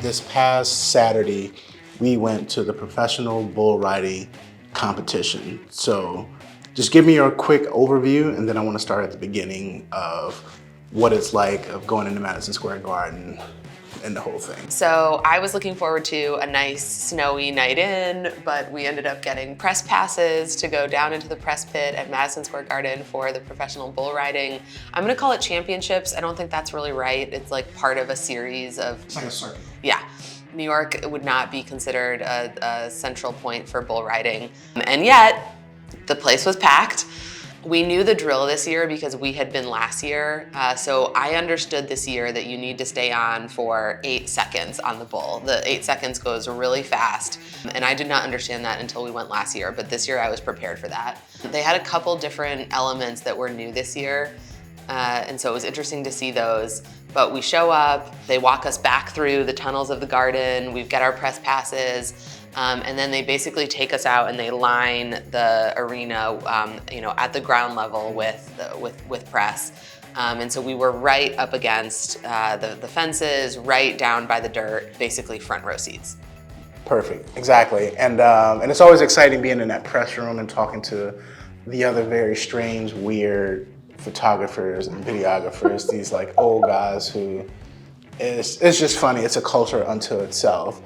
this past Saturday, we went to the professional bull riding competition. So just give me your quick overview, and then I want to start at the beginning of what it's like of going into Madison Square Garden and the whole thing. So I was looking forward to a nice snowy night in, but we ended up getting press passes to go down into the press pit at Madison Square Garden for the professional bull riding. I'm gonna call it championships. I don't think that's really right. It's like part of a series of— It's like a circuit. Yeah. New York would not be considered a central point for bull riding. And yet, the place was packed. We knew the drill this year because we had been last year. So I understood this year that you need to stay on for 8 seconds on the bull. The 8 seconds goes really fast. And I did not understand that until we went last year, but this year I was prepared for that. They had a couple different elements that were new this year. And so it was interesting to see those. But we show up, they walk us back through the tunnels of the garden, we get our press passes, and then they basically take us out and they line the arena, at the ground level with press. And so we were right up against the fences, right down by the dirt, basically front row seats. Perfect, exactly. And it's always exciting being in that press room and talking to the other very strange, weird photographers and videographers, these like old guys who, it's just funny. It's a culture unto itself.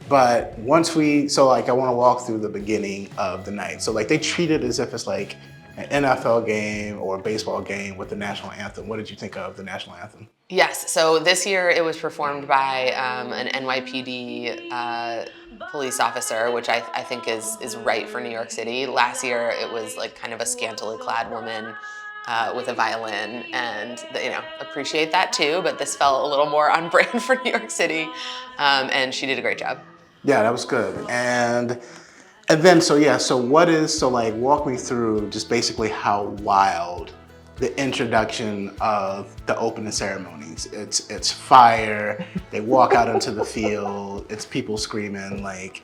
But I want to walk through the beginning of the night. So like they treat it as if it's like an NFL game or a baseball game with the national anthem. What did you think of the national anthem? Yes, so this year it was performed by an NYPD police officer, which I think is right for New York City. Last year it was like kind of a scantily clad woman with a violin, and appreciate that too, but this felt a little more on brand for New York City, and she did a great job. Yeah, that was good. And then, walk me through just basically how wild the introduction of the opening ceremonies. It's fire, they walk out into the field, it's people screaming, like.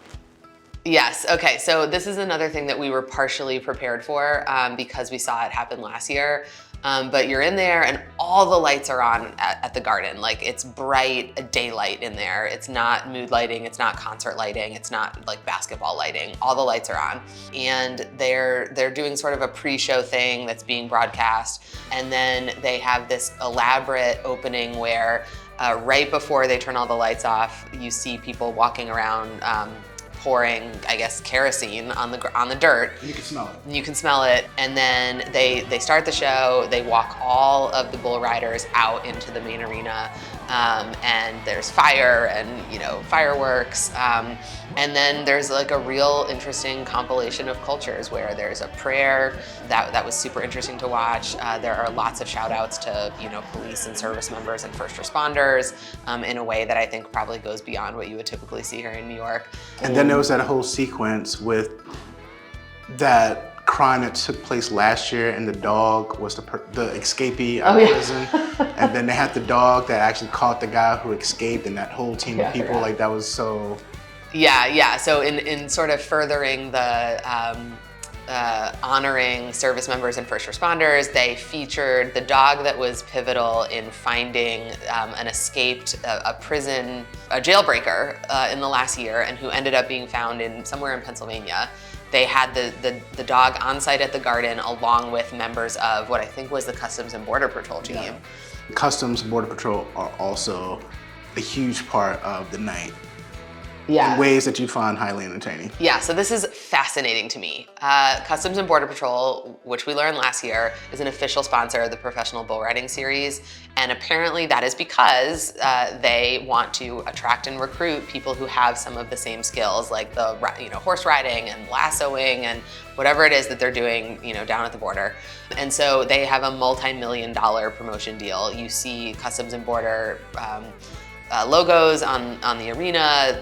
Yes, okay, so this is another thing that we were partially prepared for because we saw it happen last year. But you're in there and all the lights are on at the garden. Like it's bright daylight in there. It's not mood lighting, it's not concert lighting, it's not like basketball lighting. All the lights are on. And they're doing sort of a pre-show thing that's being broadcast. And then they have this elaborate opening where right before they turn all the lights off, you see people walking around pouring, I guess, kerosene on the dirt. You can smell it. You can smell it, and then they start the show. They walk all of the bull riders out into the main arena, and there's fire and fireworks, and then there's like a real interesting compilation of cultures where there's a prayer that was super interesting to watch. There are lots of shout outs to police and service members and first responders in a way that I think probably goes beyond what you would typically see here in New York. And then there was that whole sequence with that crime that took place last year, and the dog was the escapee out of prison. And then they had the dog that actually caught the guy who escaped, and that whole team of people, like that was so. Yeah. So in sort of furthering the honoring service members and first responders, they featured the dog that was pivotal in finding an escaped a jailbreaker in the last year, and who ended up being found somewhere in Pennsylvania. They had the dog on site at the garden along with members of what I think was the Customs and Border Patrol team. Yeah. Customs and Border Patrol are also a huge part of the night. Yeah. In ways that you find highly entertaining. Yeah, so this is fascinating to me. Customs and Border Patrol, which we learned last year, is an official sponsor of the Professional Bull Riding Series. And apparently that is because they want to attract and recruit people who have some of the same skills, like the horse riding and lassoing and whatever it is that they're doing down at the border. And so they have a multi-million-dollar promotion deal. You see Customs and Border logos on the arena.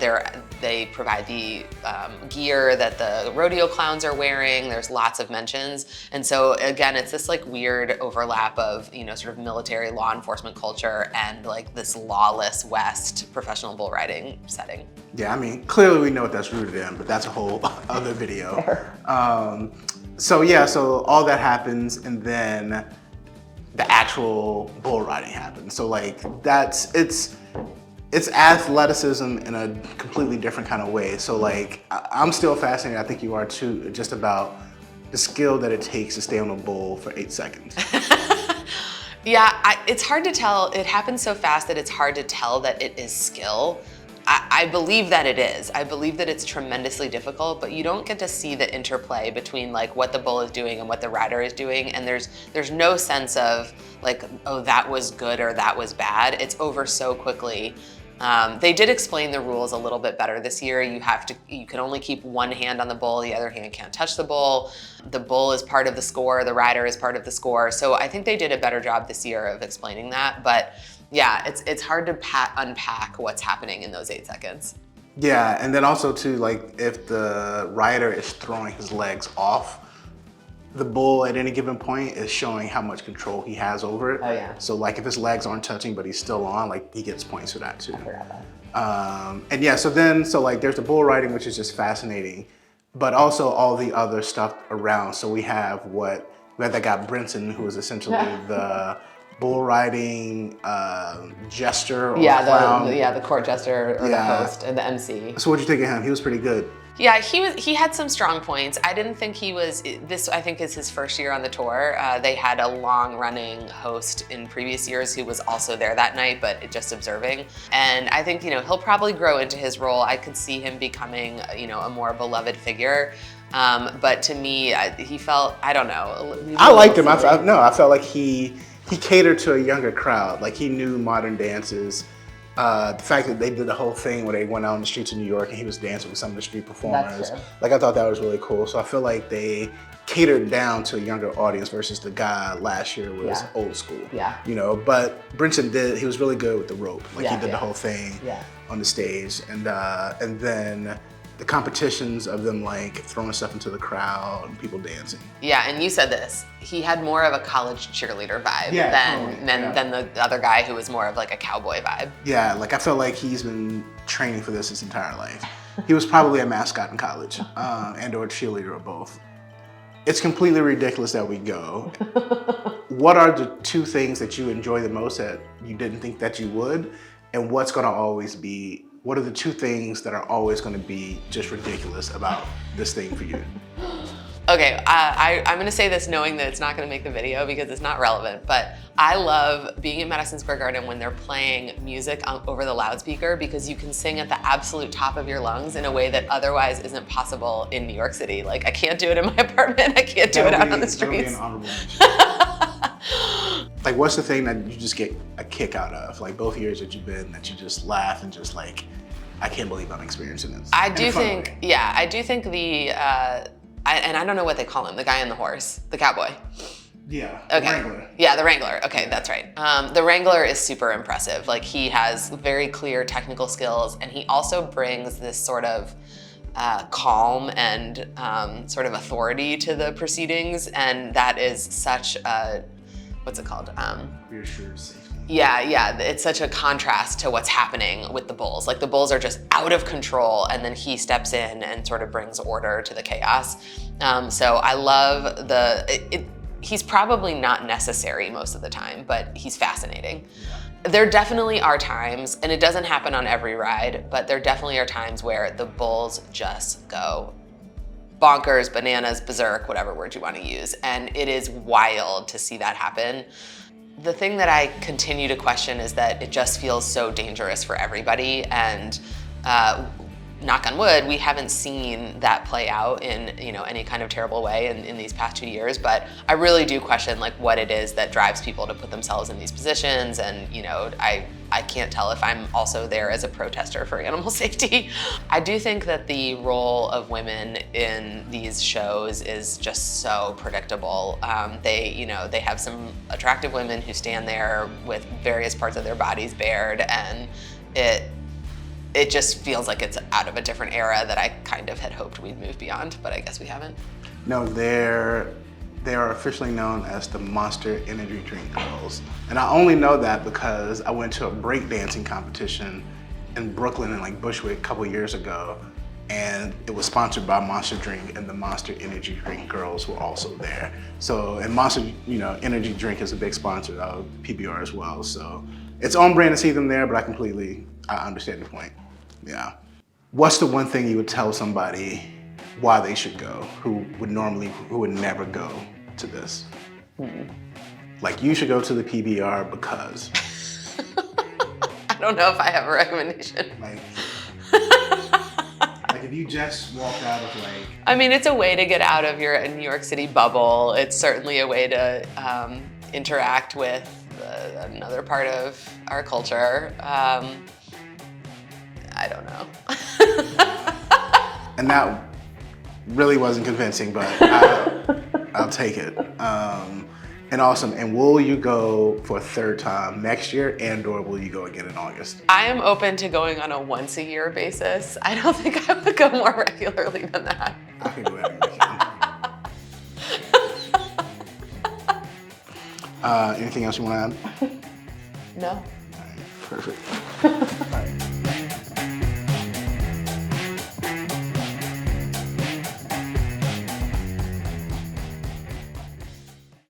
They provide the gear that the rodeo clowns are wearing. There's lots of mentions. And so again, it's this like weird overlap of, sort of military law enforcement culture and like this lawless West professional bull riding setting. Yeah, I mean, clearly we know what that's rooted in, but that's a whole other video. So all that happens, and then the actual bull riding happens. So like it's athleticism in a completely different kind of way. So like, I'm still fascinated, I think you are too, just about the skill that it takes to stay on a bull for 8 seconds. Yeah, it's hard to tell. It happens so fast that it's hard to tell that it is skill. I believe that it is. I believe that it's tremendously difficult, but you don't get to see the interplay between like what the bull is doing and what the rider is doing. And there's no sense of like, oh, that was good or that was bad. It's over so quickly. They did explain the rules a little bit better this year. You can only keep one hand on the bull, the other hand can't touch the bull. The bull is part of the score, the rider is part of the score. So I think they did a better job this year of explaining that. But yeah, it's hard to unpack what's happening in those 8 seconds. Yeah, and then also too, like if the rider is throwing his legs off, the bull at any given point is showing how much control he has over it. Oh yeah. So like if his legs aren't touching but he's still on, like he gets points for that too. I forgot that. And yeah, so like there's the bull riding, which is just fascinating, but also all the other stuff around. So we had that guy Brinson, who is essentially the bull riding jester or clown. The court jester or the host and the MC. So what'd you think of him? He was pretty good. Yeah, he had some strong points. I didn't think he was, this I think is his first year on the tour. They had a long running host in previous years who was also there that night, but just observing. And I think, he'll probably grow into his role. I could see him becoming, a more beloved figure. But to me, he felt, I don't know. I liked him. I felt like he catered to a younger crowd. Like he knew modern dances. The fact that they did the whole thing where they went out on the streets of New York and he was dancing with some of the street performers. Like I thought that was really cool. So I feel like they catered down to a younger audience versus the guy last year was old school. Yeah. But Brinson he was really good with the rope. Like he did the whole thing on the stage. And then the competitions of them like throwing stuff into the crowd and people dancing. Yeah, and you said this. He had more of a college cheerleader vibe than the other guy who was more of like a cowboy vibe. Yeah, like I felt like he's been training for this his entire life. He was probably a mascot in college and or a cheerleader or both. It's completely ridiculous that we go. What are the 2 things that you enjoy the most that you didn't think that you would? And what are the 2 things that are always going to be just ridiculous about this thing for you? Okay, I'm gonna say this knowing that it's not gonna make the video because it's not relevant, but I love being at Madison Square Garden when they're playing music over the loudspeaker because you can sing at the absolute top of your lungs in a way that otherwise isn't possible in New York City. Like I can't do it in my apartment, I can't do it out on the streets. Like what's the thing that you just get a kick out of? Like both years that you've been, that you just laugh and just like, I can't believe I'm experiencing this. I do think and I don't know what they call him, the guy on the horse, the cowboy. Yeah, okay. The Wrangler. Yeah, the Wrangler, okay, that's right. The Wrangler is super impressive. Like he has very clear technical skills and he also brings this sort of calm and sort of authority to the proceedings, and that is such a, what's it called? Reassured safety. Yeah, it's such a contrast to what's happening with the bulls. Like the bulls are just out of control and then he steps in and sort of brings order to the chaos. So I love he's probably not necessary most of the time, but he's fascinating. There definitely are times, and it doesn't happen on every ride, but there definitely are times where the bulls just go bonkers, bananas, berserk, whatever word you want to use. And it is wild to see that happen. The thing that I continue to question is that it just feels so dangerous for everybody, and knock on wood, we haven't seen that play out in any kind of terrible way in these past 2 years, but I really do question like what it is that drives people to put themselves in these positions, and I can't tell if I'm also there as a protester for animal safety. I do think that the role of women in these shows is just so predictable. They have some attractive women who stand there with various parts of their bodies bared, and it just feels like it's out of a different era that I kind of had hoped we'd move beyond, but I guess we haven't. No, they are officially known as the Monster Energy Drink Girls. And I only know that because I went to a breakdancing competition in Brooklyn and like Bushwick a couple years ago, and it was sponsored by Monster Drink, and the Monster Energy Drink Girls were also there. So, and Monster, Energy Drink is a big sponsor of PBR as well. So it's on brand to see them there, but I completely I understand the point. Yeah. What's the one thing you would tell somebody why they should go who would never go to this? Like, you should go to the PBR because. I don't know if I have a recommendation. Like if you just walked out of like. I mean, it's a way to get out of your New York City bubble. It's certainly a way to interact with another part of our culture. I don't know. And that really wasn't convincing, but I'll take it. And awesome. And will you go for a third time next year, and/or will you go again in August? I am open to going on a once-a-year basis. I don't think I would go more regularly than that. I can go every weekend. Anything else you want to add? No. All right, perfect.